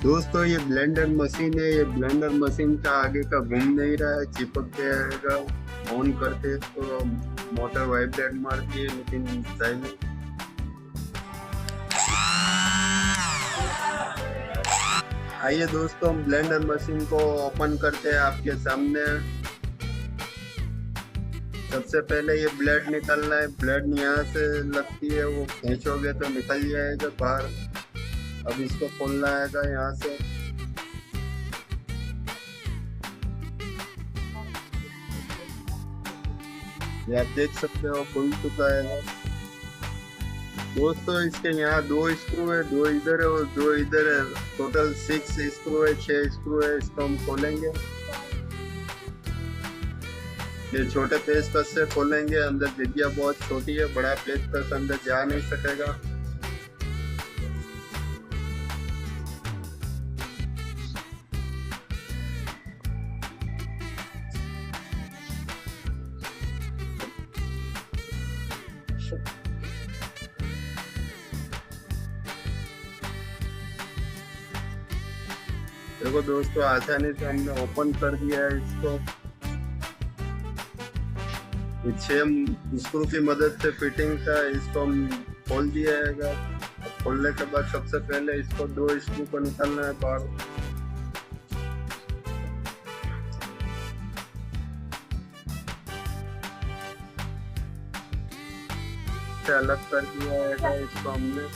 दोस्तों ये blender machine है। ये ब्लेंडर मशीन का आगे का घूम नहीं रहा है, चिपक जाएगा। ऑन करते तो मोटर वाइब्रेट मारती है, लेकिन साइलेंट। आइए दोस्तों, हम ब्लेंडर मशीन को ओपन करते हैं आपके सामने। सबसे पहले ये ब्लेड निकलना है। ब्लेड यहाँ से लगती है, वो खींचोगे तो निकल जाएगा बाहर। अब इसको खोलना आएगा यहाँ से। ये आप देख सकते हो खुल चुका है। दोस्तों इसके यहाँ दो स्क्रू है, दो इधर है और दो इधर है। टोटल 6 स्क्रू है, 6 स्क्रू है। इसको हम खोलेंगे। ये छोटे पेचकस से खोलेंगे। अंदर जगह बहुत छोटी है, बड़ा पेचकस अंदर जा नहीं सकेगा। देखो दोस्तों, आसानी से हमने ओपन कर दिया है इसको। ये 6 स्क्रू की मदद से फिटिंग का इसको हम खोल दिया है। खोलने के बाद सबसे पहले इसको 2 स्क्रू को निकालना है बाहर। से अलग कर दिया है इसको हमने।